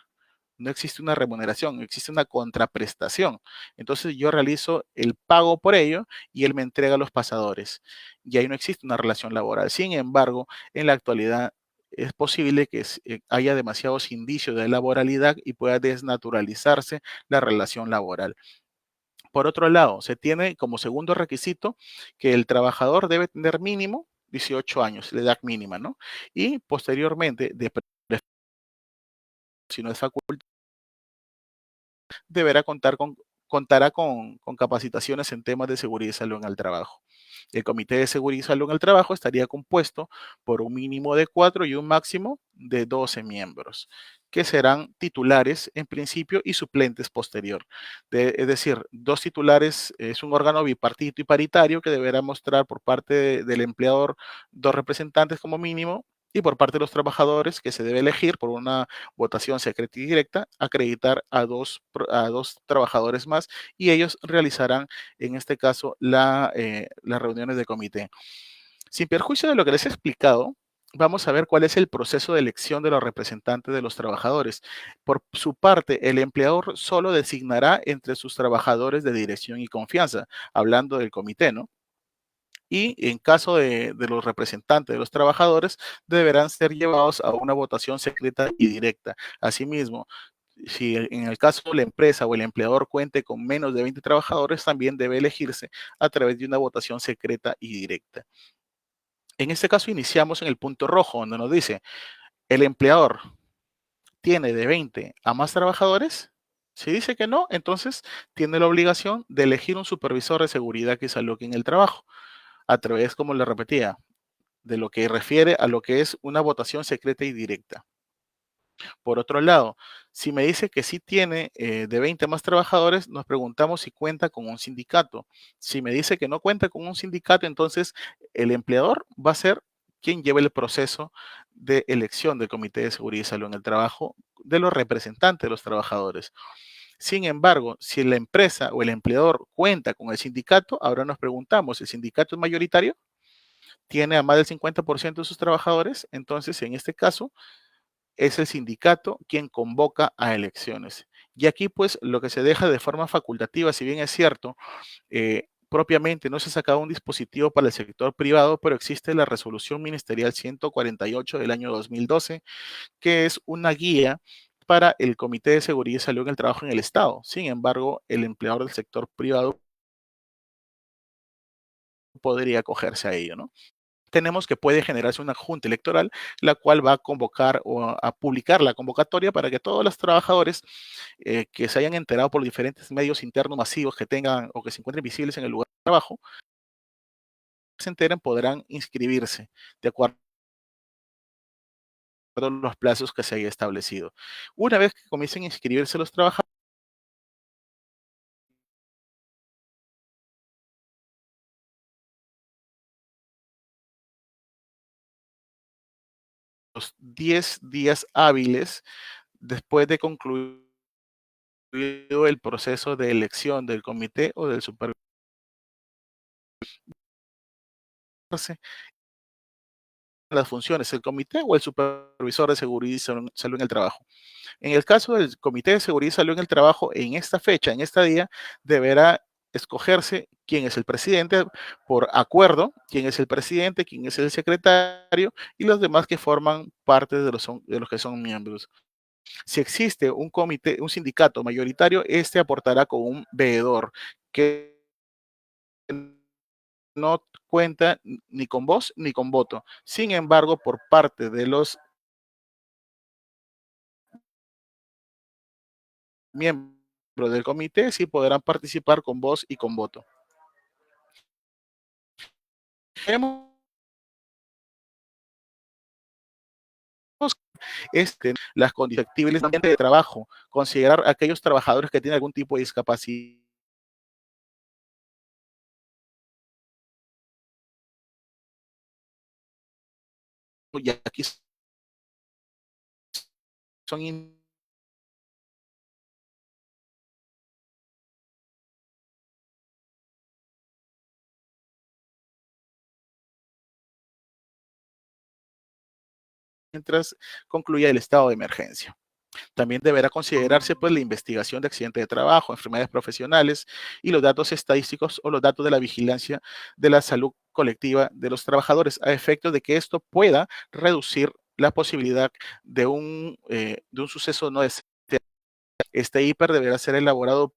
No existe una remuneración, existe una contraprestación. Entonces yo realizo el pago por ello y él me entrega los pasadores. Y ahí no existe una relación laboral. Sin embargo, en la actualidad es posible que haya demasiados indicios de laboralidad y pueda desnaturalizarse la relación laboral. Por otro lado, se tiene como segundo requisito que el trabajador debe tener mínimo 18 años, la edad mínima, ¿no? Y posteriormente, si no es facultad, deberá contará con capacitaciones en temas de seguridad y salud en el trabajo. El Comité de Seguridad y Salud en el Trabajo estaría compuesto por un mínimo de 4 y un máximo de 12 miembros, que serán titulares en principio y suplentes posterior. Es decir, dos titulares es un órgano bipartito y paritario que deberá mostrar por parte del empleador dos representantes como mínimo y por parte de los trabajadores que se debe elegir por una votación secreta y directa, acreditar a dos trabajadores más y ellos realizarán en este caso las reuniones de comité. Sin perjuicio de lo que les he explicado, vamos a ver cuál es el proceso de elección de los representantes de los trabajadores. Por su parte, el empleador solo designará entre sus trabajadores de dirección y confianza, hablando del comité, ¿no? Y en caso de los representantes de los trabajadores, deberán ser llevados a una votación secreta y directa. Asimismo, si en el caso de la empresa o el empleador cuente con menos de 20 trabajadores, también debe elegirse a través de una votación secreta y directa. En este caso iniciamos en el punto rojo, donde nos dice, el empleador tiene de 20 a más trabajadores. Si dice que no, entonces tiene la obligación de elegir un supervisor de seguridad y salud en el trabajo, a través, como le repetía, de lo que refiere a lo que es una votación secreta y directa. Por otro lado, si me dice que sí tiene de 20 más trabajadores, nos preguntamos si cuenta con un sindicato. Si me dice que no cuenta con un sindicato, entonces el empleador va a ser quien lleve el proceso de elección del Comité de Seguridad y Salud en el Trabajo de los representantes de los trabajadores. Sin embargo, si la empresa o el empleador cuenta con el sindicato, ahora nos preguntamos, ¿el sindicato es mayoritario? ¿Tiene a más del 50% de sus trabajadores? Entonces, en este caso, es el sindicato quien convoca a elecciones. Y aquí pues lo que se deja de forma facultativa, si bien es cierto, propiamente no se ha sacado un dispositivo para el sector privado, pero existe la resolución ministerial 148 del año 2012, que es una guía para el Comité de Seguridad y Salud en el Trabajo en el Estado. Sin embargo, el empleador del sector privado podría acogerse a ello, ¿no? Tenemos que puede generarse una junta electoral, la cual va a convocar o a publicar la convocatoria para que todos los trabajadores que se hayan enterado por diferentes medios internos masivos que tengan o que se encuentren visibles en el lugar de trabajo, se enteren, podrán inscribirse de acuerdo a los plazos que se haya establecido. Una vez que comiencen a inscribirse los trabajadores, 10 días hábiles después de concluir el proceso de elección del comité o del supervisor las funciones, el comité o el supervisor de seguridad y salud en el trabajo. En el caso del Comité de Seguridad y Salud en el Trabajo, en esta fecha, en este día, deberá escogerse quién es el presidente por acuerdo, quién es el presidente, quién es el secretario y los demás que forman parte de los que son miembros. Si existe un comité, un sindicato mayoritario, este aportará con un veedor que no cuenta ni con voz ni con voto. Sin embargo, por parte de los miembros del comité, sí podrán participar con voz y con voto. Tenemos las condiciones factibles de ambiente de trabajo, considerar a aquellos trabajadores que tienen algún tipo de discapacidad. Y aquí son mientras concluya el estado de emergencia. También deberá considerarse pues la investigación de accidentes de trabajo, enfermedades profesionales y los datos estadísticos o los datos de la vigilancia de la salud colectiva de los trabajadores a efectos de que esto pueda reducir la posibilidad de un suceso no deseado. Este hiper deberá ser elaborado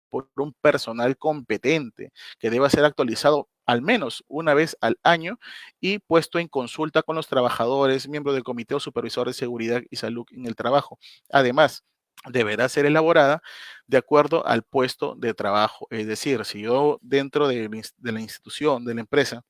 por un personal competente que deba ser actualizado al menos una vez al año y puesto en consulta con los trabajadores, miembros del comité o supervisor de seguridad y salud en el trabajo. Además, deberá ser elaborada de acuerdo al puesto de trabajo. Es decir, si yo dentro de la institución, de la empresa,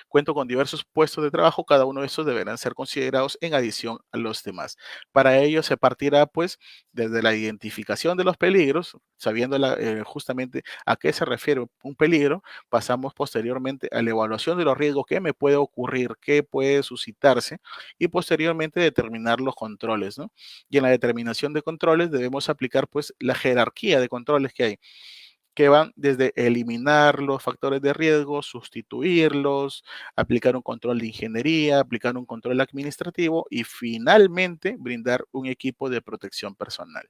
cuento con diversos puestos de trabajo, cada uno de estos deberán ser considerados en adición a los demás. Para ello se partirá pues desde la identificación de los peligros, sabiendo justamente a qué se refiere un peligro, pasamos posteriormente a la evaluación de los riesgos que me puede ocurrir, qué puede suscitarse y posteriormente determinar los controles, ¿no? Y en la determinación de controles debemos aplicar pues la jerarquía de controles que hay, que van desde eliminar los factores de riesgo, sustituirlos, aplicar un control de ingeniería, aplicar un control administrativo y finalmente brindar un equipo de protección personal.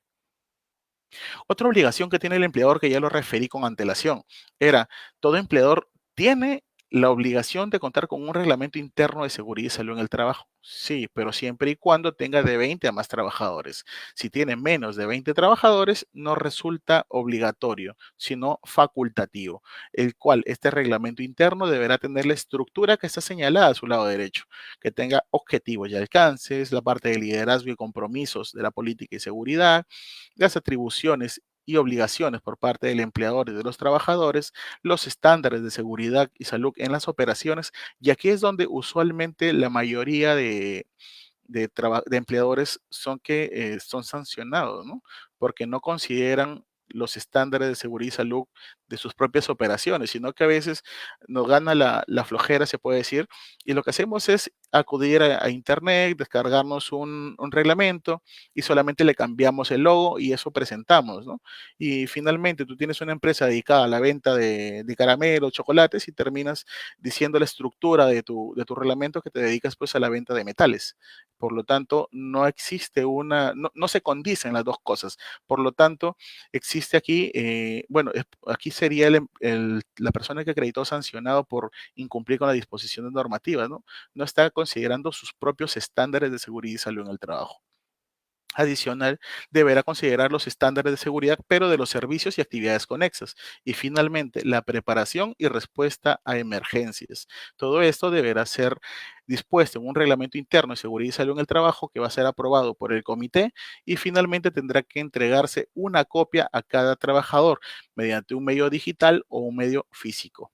Otra obligación que tiene el empleador, que ya lo referí con antelación, era todo empleador tiene la obligación de contar con un reglamento interno de seguridad y salud en el trabajo. Sí, pero siempre y cuando tenga de 20 a más trabajadores. Si tiene menos de 20 trabajadores, no resulta obligatorio, sino facultativo, el cual este reglamento interno deberá tener la estructura que está señalada a su lado derecho, que tenga objetivos y alcances, la parte de liderazgo y compromisos de la política y seguridad, las atribuciones y obligaciones por parte del empleador y de los trabajadores, los estándares de seguridad y salud en las operaciones, y aquí es donde usualmente la mayoría de empleadores son sancionados, ¿no? Porque no consideran los estándares de seguridad y salud de sus propias operaciones, sino que a veces nos gana la flojera, se puede decir, y lo que hacemos es acudir a internet, descargarnos un reglamento y solamente le cambiamos el logo y eso presentamos, ¿no? Y finalmente tú tienes una empresa dedicada a la venta de caramelos, chocolates y terminas diciendo la estructura de tu reglamento que te dedicas pues a la venta de metales. Por lo tanto, no existe no se condicen las dos cosas. Por lo tanto, existe aquí, bueno, aquí sería la persona que acreditó sancionado por incumplir con las disposiciones normativas, ¿no? No está considerando sus propios estándares de seguridad y salud en el trabajo. Adicional, deberá considerar los estándares de seguridad, pero de los servicios y actividades conexas. Y finalmente, la preparación y respuesta a emergencias. Todo esto deberá ser dispuesto en un reglamento interno de seguridad y salud en el trabajo que va a ser aprobado por el comité y finalmente tendrá que entregarse una copia a cada trabajador mediante un medio digital o un medio físico.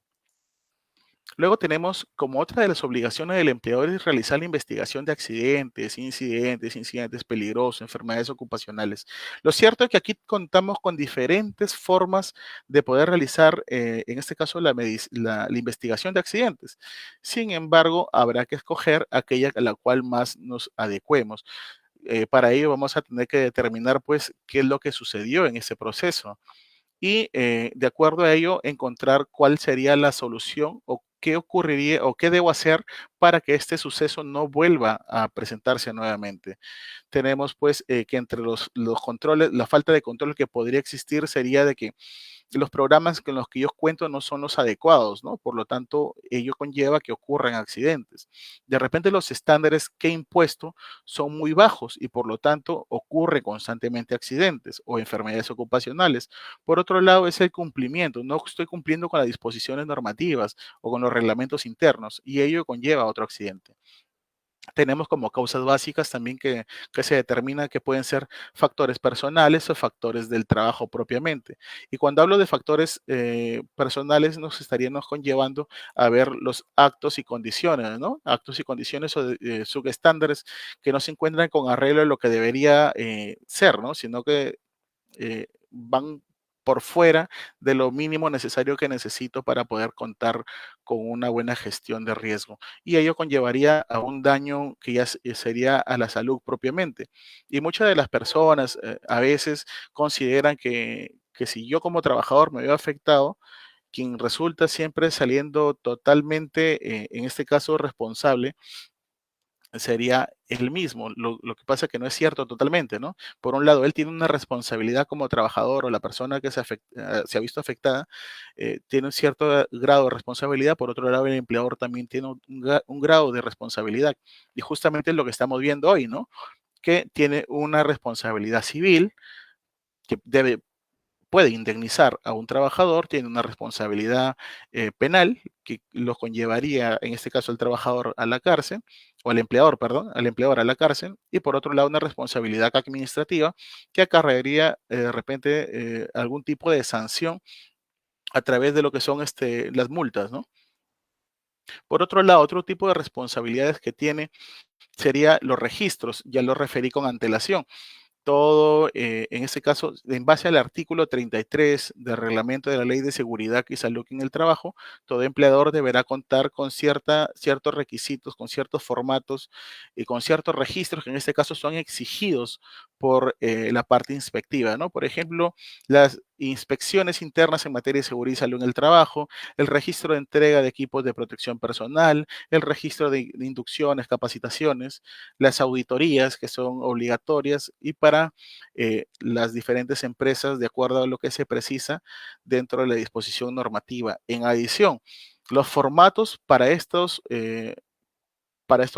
Luego tenemos como otra de las obligaciones del empleador es realizar la investigación de accidentes, incidentes peligrosos, enfermedades ocupacionales. Lo cierto es que aquí contamos con diferentes formas de poder realizar, en este caso, la investigación de accidentes. Sin embargo, habrá que escoger aquella a la cual más nos adecuemos. Para ello vamos a tener que determinar, pues, qué es lo que sucedió en ese proceso y de acuerdo a ello encontrar cuál sería la solución o qué ocurriría o qué debo hacer para que este suceso no vuelva a presentarse nuevamente. Tenemos pues que entre los controles, la falta de control que podría existir sería de que los programas con los que yo cuento no son los adecuados, ¿no? Por lo tanto, ello conlleva que ocurran accidentes. De repente los estándares que he impuesto son muy bajos y por lo tanto ocurre constantemente accidentes o enfermedades ocupacionales. Por otro lado, es el cumplimiento. No estoy cumpliendo con las disposiciones normativas o con los reglamentos internos y ello conlleva otro accidente. Tenemos como causas básicas también que se determina que pueden ser factores personales o factores del trabajo propiamente. Y cuando hablo de factores personales, nos estaríamos conllevando a ver los actos y condiciones, ¿no? Actos y condiciones o subestándares que no se encuentran con arreglo de lo que debería ser, ¿no? Sino que van por fuera de lo mínimo necesario que necesito para poder contar con una buena gestión de riesgo. Y ello conllevaría a un daño que ya sería a la salud propiamente. Y muchas de las personas a veces consideran que si yo como trabajador me veo afectado, quien resulta siempre saliendo totalmente, en este caso, responsable, sería el mismo. Lo que pasa es que no es cierto totalmente, ¿no? Por un lado, él tiene una responsabilidad como trabajador o la persona que se ha visto afectada tiene un cierto grado de responsabilidad. Por otro lado, el empleador también tiene un grado de responsabilidad. Y justamente es lo que estamos viendo hoy, ¿no? Que tiene una responsabilidad civil que debe puede indemnizar a un trabajador, tiene una responsabilidad penal que lo conllevaría, en este caso, al trabajador a la cárcel, o al empleador, perdón, al empleador a la cárcel, y por otro lado, una responsabilidad administrativa que acarrearía de repente algún tipo de sanción a través de lo que son las multas, ¿no? Por otro lado, otro tipo de responsabilidades que tiene sería los registros, ya lo referí con antelación. Todo, en este caso, en base al artículo 33 del reglamento de la Ley de Seguridad y Salud en el Trabajo, todo empleador deberá contar con ciertos requisitos, con ciertos formatos y con ciertos registros que en este caso son exigidos por la parte inspectiva, ¿no? Por ejemplo, las inspecciones internas en materia de seguridad y salud en el trabajo, el registro de entrega de equipos de protección personal, el registro de inducciones, capacitaciones, las auditorías que son obligatorias y para las diferentes empresas de acuerdo a lo que se precisa dentro de la disposición normativa. En adición, los formatos para estos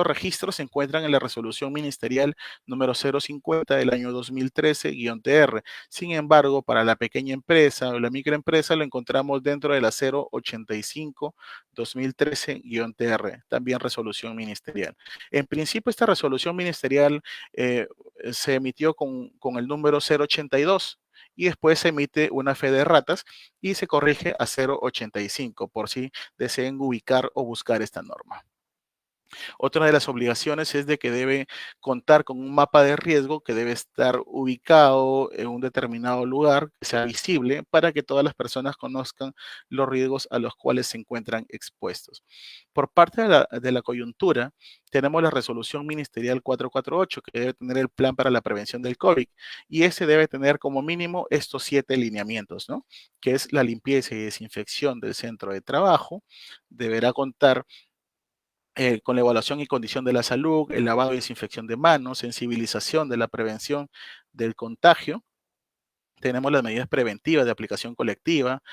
registros se encuentran en la resolución ministerial número 050 del año 2013-TR. Sin embargo, para la pequeña empresa o la microempresa lo encontramos dentro de la 085-2013-TR, también resolución ministerial. En principio, esta resolución ministerial eh, se emitió con el número 082 y después se emite una fe de ratas y se corrige a 085 por si deseen ubicar o buscar esta norma. Otra de las obligaciones es de que debe contar con un mapa de riesgo que debe estar ubicado en un determinado lugar, que sea visible, para que todas las personas conozcan los riesgos a los cuales se encuentran expuestos. Por parte de la coyuntura, tenemos la resolución ministerial 448, que debe tener el plan para la prevención del COVID, y ese debe tener como mínimo estos 7 lineamientos, ¿no? Que es la limpieza y desinfección del centro de trabajo, deberá contar con la evaluación y condición de la salud, el lavado y desinfección de manos, sensibilización de la prevención del contagio. Tenemos las medidas preventivas de aplicación colectiva,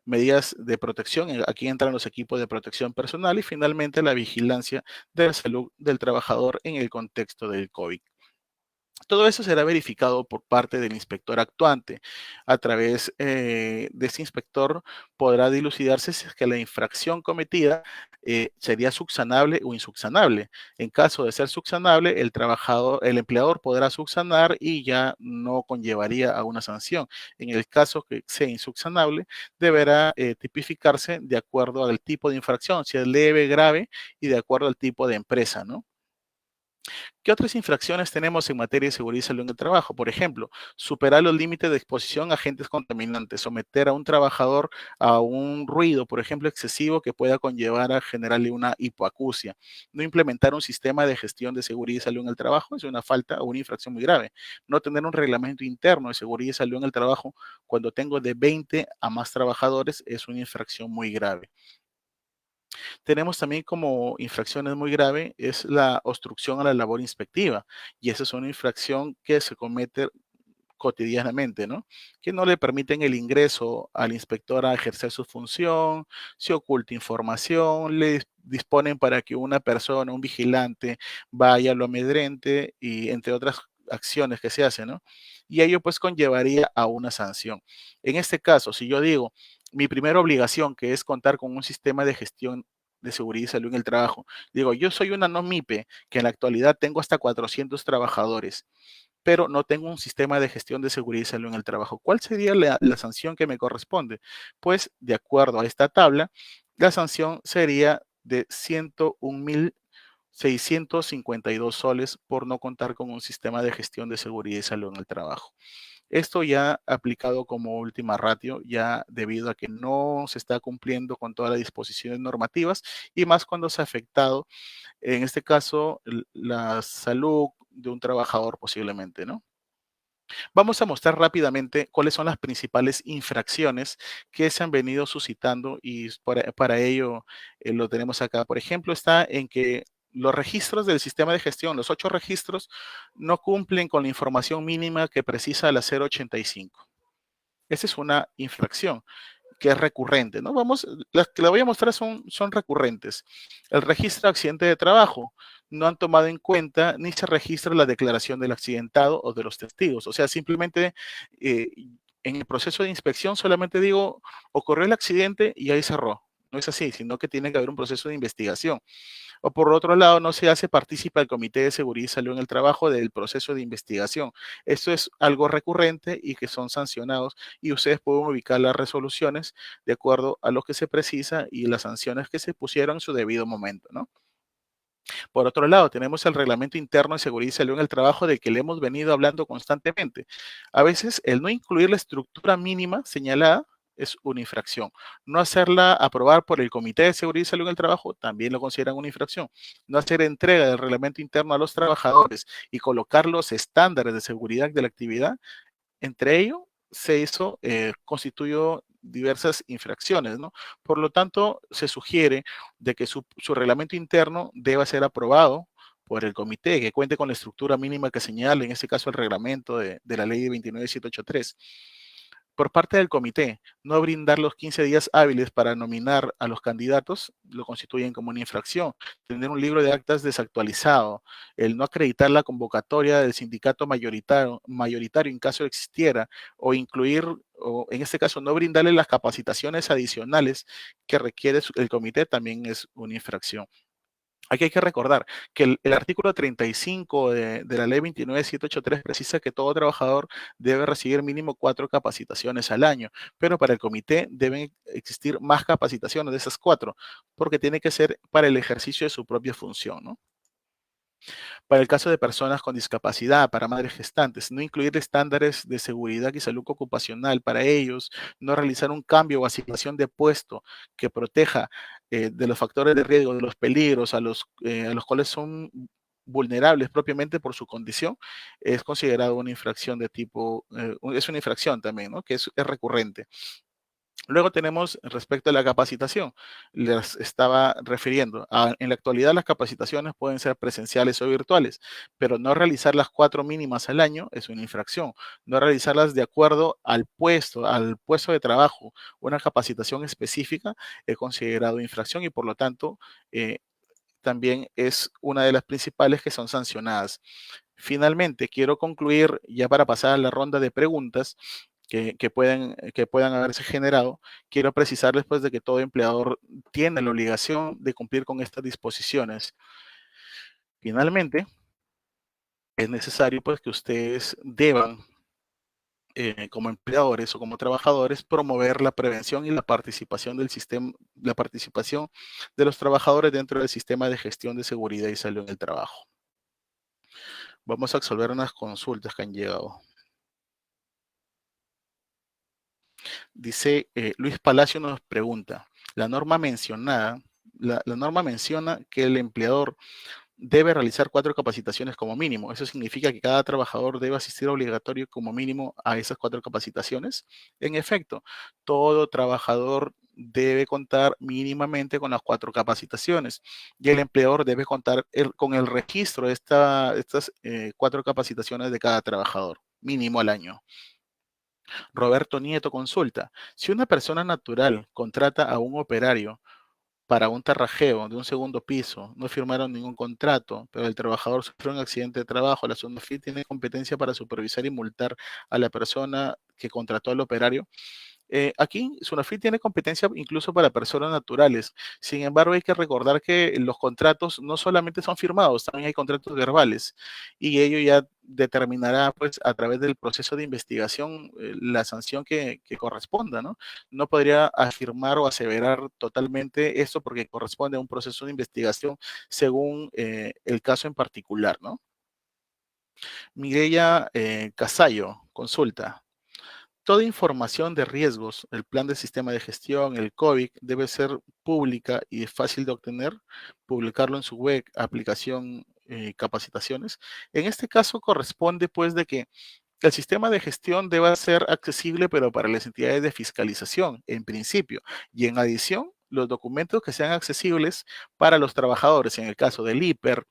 medidas de protección, aquí entran los equipos de protección personal y finalmente la vigilancia de la salud del trabajador en el contexto del COVID. Todo eso será verificado por parte del inspector actuante. A través de ese inspector podrá dilucidarse si es que la infracción cometida sería subsanable o insubsanable. En caso de ser subsanable, el empleador podrá subsanar y ya no conllevaría a una sanción. En el caso que sea insubsanable, deberá tipificarse de acuerdo al tipo de infracción, si es leve, grave y de acuerdo al tipo de empresa, ¿no? ¿Qué otras infracciones tenemos en materia de seguridad y salud en el trabajo? Por ejemplo, superar los límites de exposición a agentes contaminantes, someter a un trabajador a un ruido, por ejemplo, excesivo que pueda conllevar a generarle una hipoacusia. No implementar un sistema de gestión de seguridad y salud en el trabajo es una falta o una infracción muy grave. No tener un reglamento interno de seguridad y salud en el trabajo cuando tengo de 20 a más trabajadores es una infracción muy grave. Tenemos también como infracciones muy grave es la obstrucción a la labor inspectiva y esa es una infracción que se comete cotidianamente, ¿no? Que no le permiten el ingreso al inspector a ejercer su función, se oculta información, le disponen para que una persona, un vigilante, vaya, lo amedrente y entre otras acciones que se hacen, ¿no? Y ello pues conllevaría a una sanción. En este caso, si yo digo, mi primera obligación, que es contar con un sistema de gestión de seguridad y salud en el trabajo, digo, yo soy una no MIPE, que en la actualidad tengo hasta 400 trabajadores pero no tengo un sistema de gestión de seguridad y salud en el trabajo. ¿Cuál sería la sanción que me corresponde? Pues, de acuerdo a esta tabla, la sanción sería de 101.652 soles por no contar con un sistema de gestión de seguridad y salud en el trabajo. Esto ya aplicado como última ratio, ya debido a que no se está cumpliendo con todas las disposiciones normativas y más cuando se ha afectado, en este caso, la salud de un trabajador posiblemente, ¿no? Vamos a mostrar rápidamente cuáles son las principales infracciones que se han venido suscitando y para ello lo tenemos acá. Por ejemplo, está en que los registros del sistema de gestión, los 8 registros, no cumplen con la información mínima que precisa la 085. Esa es una infracción que es recurrente, ¿no? Las que le voy a mostrar son recurrentes. El registro de accidente de trabajo. No han tomado en cuenta ni se registra la declaración del accidentado o de los testigos. O sea, simplemente en el proceso de inspección solamente digo, ocurrió el accidente y ahí cerró. No es así, sino que tiene que haber un proceso de investigación. O por otro lado, no se hace partícipe al Comité de Seguridad y Salud en el Trabajo del proceso de investigación. Esto es algo recurrente y que son sancionados y ustedes pueden ubicar las resoluciones de acuerdo a lo que se precisa y las sanciones que se pusieron en su debido momento, ¿no? Por otro lado, tenemos el Reglamento Interno de Seguridad y Salud en el Trabajo del que le hemos venido hablando constantemente. A veces el no incluir la estructura mínima señalada es una infracción. No hacerla aprobar por el Comité de Seguridad y Salud en el Trabajo también lo consideran una infracción. No hacer entrega del reglamento interno a los trabajadores y colocar los estándares de seguridad de la actividad entre ello, se hizo, constituyó diversas infracciones, ¿no? Por lo tanto, se sugiere de que su reglamento interno deba ser aprobado por el comité, que cuente con la estructura mínima que señala, en este caso el reglamento de la ley 29783. Por parte del comité, no brindar los 15 días hábiles para nominar a los candidatos lo constituyen como una infracción. Tener un libro de actas desactualizado, el no acreditar la convocatoria del sindicato mayoritario en caso existiera, o incluir, o en este caso no brindarle las capacitaciones adicionales que requiere el comité también es una infracción. Aquí hay que recordar que el artículo 35 de la ley 29783 precisa que todo trabajador debe recibir mínimo 4 capacitaciones al año, pero para el comité deben existir más capacitaciones de esas 4, porque tiene que ser para el ejercicio de su propia función, ¿no? Para el caso de personas con discapacidad, para madres gestantes, no incluir estándares de seguridad y salud ocupacional para ellos, no realizar un cambio o asignación de puesto que proteja de los factores de riesgo, de los peligros a los cuales son vulnerables propiamente por su condición, es considerado una infracción de tipo, es una infracción también, ¿no? Que es recurrente. Luego tenemos respecto a la capacitación, les estaba refiriendo. En la actualidad las capacitaciones pueden ser presenciales o virtuales, pero no realizar las 4 mínimas al año es una infracción. No realizarlas de acuerdo al puesto de trabajo, una capacitación específica es considerado infracción y por lo tanto eh, también es una de las principales que son sancionadas. Finalmente, quiero concluir ya para pasar a la ronda de preguntas que puedan haberse generado. Quiero precisar después de que todo empleador tiene la obligación de cumplir con estas disposiciones. Finalmente, es necesario pues que ustedes deban, como empleadores o como trabajadores, promover la prevención y la participación del sistema, la participación de los trabajadores dentro del sistema de gestión de seguridad y salud en el trabajo. Vamos a resolver unas consultas que han llegado. Dice Luis Palacio nos pregunta, la norma mencionada, la norma menciona que el empleador debe realizar 4 capacitaciones como mínimo. ¿Eso significa que cada trabajador debe asistir obligatorio como mínimo a esas 4 capacitaciones? En efecto, todo trabajador debe contar mínimamente con las 4 capacitaciones y el empleador debe contar con el registro de estas 4 capacitaciones de cada trabajador, mínimo al año. Roberto Nieto consulta, si una persona natural contrata a un operario para un terrajeo de un segundo piso, no firmaron ningún contrato, pero el trabajador sufrió un accidente de trabajo, la SUNAFIL tiene competencia para supervisar y multar a la persona que contrató al operario. Aquí Sunafil tiene competencia incluso para personas naturales. Sin embargo, hay que recordar que los contratos no solamente son firmados, también hay contratos verbales y ello ya determinará pues a través del proceso de investigación la sanción que corresponda, ¿no? No podría afirmar o aseverar totalmente esto porque corresponde a un proceso de investigación según el caso en particular, ¿no? Mireya Casallo, consulta. Toda información de riesgos, el plan de sistema de gestión, el COVID, debe ser pública y fácil de obtener, publicarlo en su web, aplicación, capacitaciones. En este caso corresponde pues de que el sistema de gestión deba ser accesible, pero para las entidades de fiscalización, en principio. Y en adición, los documentos que sean accesibles para los trabajadores, en el caso del IPER,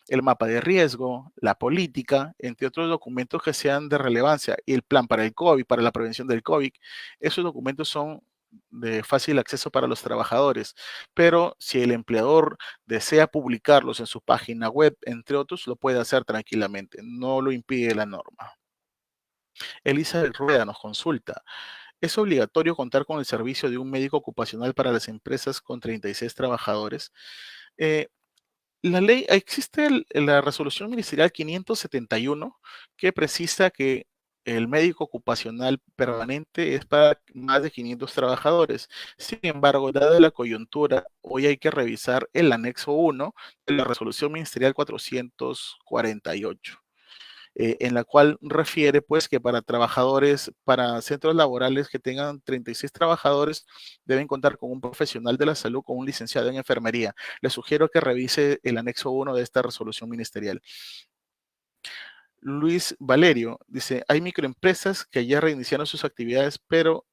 el mapa de riesgo, la política, entre otros documentos que sean de relevancia, y el plan para el COVID, para la prevención del COVID, esos documentos son de fácil acceso para los trabajadores, pero si el empleador desea publicarlos en su página web, entre otros, lo puede hacer tranquilamente, no lo impide la norma. Elizabeth Rueda nos consulta. ¿Es obligatorio contar con el servicio de un médico ocupacional para las empresas con 36 trabajadores? Eh, la ley, existe la resolución ministerial 571 que precisa que el médico ocupacional permanente es para más de 500 trabajadores. Sin embargo, dada la coyuntura, hoy hay que revisar el anexo 1 de la resolución ministerial 448, en la cual refiere pues que para trabajadores, para centros laborales que tengan 36 trabajadores, deben contar con un profesional de la salud, con un licenciado en enfermería. Le sugiero que revise el anexo 1 de esta resolución ministerial. Luis Valerio dice, hay microempresas que ya reiniciaron sus actividades, pero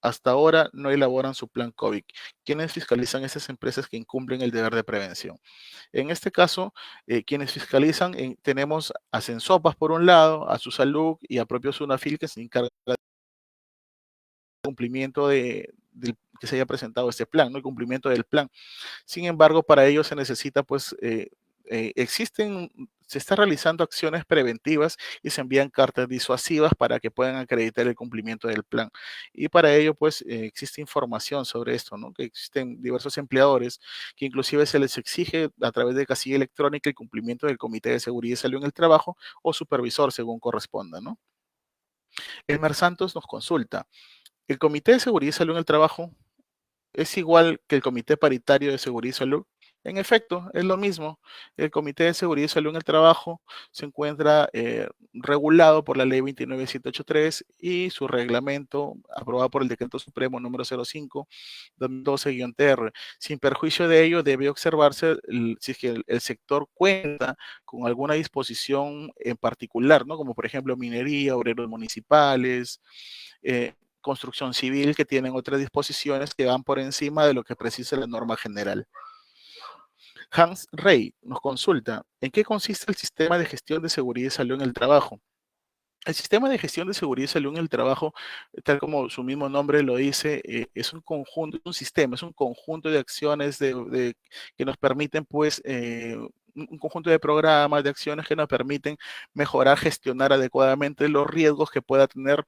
hasta ahora no elaboran su plan COVID. ¿Quiénes fiscalizan esas empresas que incumplen el deber de prevención? En este caso, quienes fiscalizan, tenemos a Sensopas por un lado, a Su Salud y a propio Sunafil, que se encarga del cumplimiento que se haya presentado este plan, ¿no? El cumplimiento del plan. Sin embargo, para ello se necesita, pues, se está realizando acciones preventivas y se envían cartas disuasivas para que puedan acreditar el cumplimiento del plan. Y para ello, pues, existe información sobre esto, ¿no? Que existen diversos empleadores que inclusive se les exige a través de casilla electrónica el cumplimiento del Comité de Seguridad y Salud en el Trabajo o supervisor, según corresponda, ¿no? Elmer Santos nos consulta. ¿El Comité de Seguridad y Salud en el Trabajo es igual que el Comité Paritario de Seguridad y Salud? En efecto, es lo mismo. El Comité de Seguridad y Salud en el Trabajo se encuentra regulado por la Ley 29783 y su reglamento, aprobado por el Decreto Supremo número 05-2012-TR. Sin perjuicio de ello, debe observarse si es que el sector cuenta con alguna disposición en particular, ¿no? Como por ejemplo minería, obreros municipales, construcción civil, que tienen otras disposiciones que van por encima de lo que precisa la norma general. Hans Rey nos consulta, ¿en qué consiste el sistema de gestión de seguridad y salud en el trabajo? El sistema de gestión de seguridad y salud en el trabajo, tal como su mismo nombre lo dice, es un conjunto, un sistema, es un conjunto de acciones que nos permiten, pues, un conjunto de programas, de acciones que nos permiten mejorar, gestionar adecuadamente los riesgos que pueda tener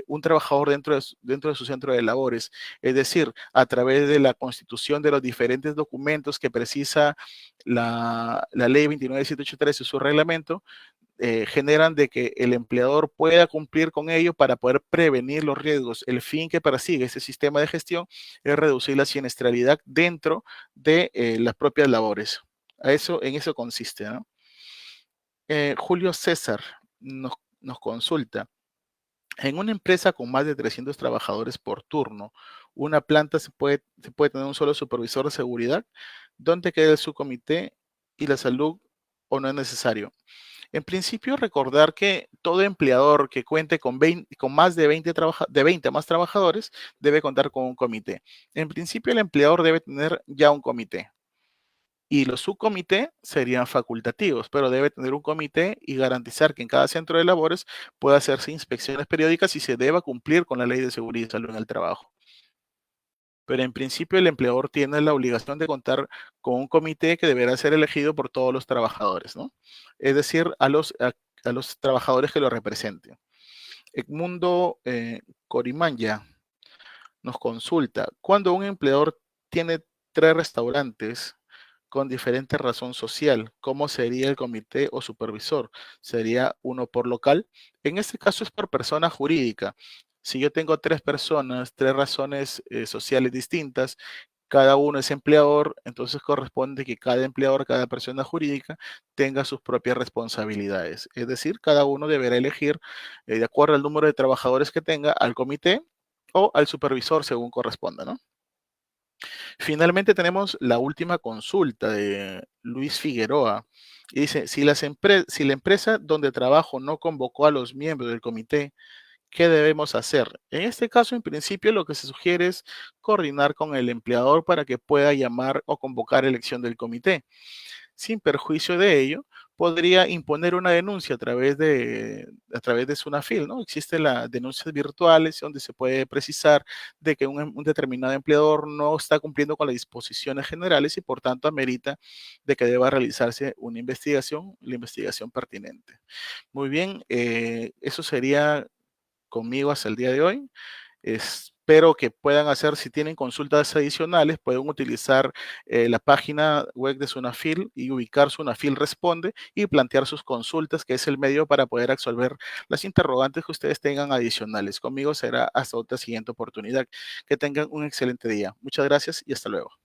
un trabajador dentro de su centro de labores. Es decir, a través de la constitución de los diferentes documentos que precisa la ley 29783 y su reglamento, generan de que el empleador pueda cumplir con ello para poder prevenir los riesgos. El fin que persigue ese sistema de gestión es reducir la siniestralidad dentro de las propias labores. En eso consiste, ¿no? Julio César nos consulta. En una empresa con más de 300 trabajadores por turno, una planta se puede tener un solo supervisor de seguridad. ¿Dónde queda el subcomité y la salud o no es necesario? En principio, recordar que todo empleador que cuente con más de 20 más trabajadores debe contar con un comité. En principio, el empleador debe tener ya un comité. Y los subcomités serían facultativos, pero debe tener un comité y garantizar que en cada centro de labores pueda hacerse inspecciones periódicas y se deba cumplir con la ley de seguridad y salud en el trabajo. Pero en principio el empleador tiene la obligación de contar con un comité que deberá ser elegido por todos los trabajadores, ¿no? Es decir, a los trabajadores que lo representen. Edmundo Corimanya nos consulta, cuando un empleador tiene 3 restaurantes con diferente razón social, ¿cómo sería el comité o supervisor? ¿Sería uno por local? En este caso es por persona jurídica. Si yo tengo 3 personas, 3 razones sociales distintas, cada uno es empleador, entonces corresponde que cada empleador, cada persona jurídica tenga sus propias responsabilidades. Es decir, cada uno deberá elegir, de acuerdo al número de trabajadores que tenga, al comité o al supervisor según corresponda, ¿no? Finalmente tenemos la última consulta de Luis Figueroa. Y dice, si la empresa donde trabajo no convocó a los miembros del comité, ¿qué debemos hacer? En este caso, en principio, lo que se sugiere es coordinar con el empleador para que pueda llamar o convocar elección del comité. Sin perjuicio de ello, podría imponer una denuncia a través de Sunafil, ¿no? Existen las denuncias virtuales donde se puede precisar de que un determinado empleador no está cumpliendo con las disposiciones generales y por tanto amerita de que deba realizarse una investigación, la investigación pertinente. Muy bien, eso sería conmigo hasta el día de hoy. Espero que puedan hacer, si tienen consultas adicionales, pueden utilizar la página web de Sunafil y ubicar Sunafil Responde y plantear sus consultas, que es el medio para poder absolver las interrogantes que ustedes tengan adicionales. Conmigo será hasta otra siguiente oportunidad. Que tengan un excelente día. Muchas gracias y hasta luego.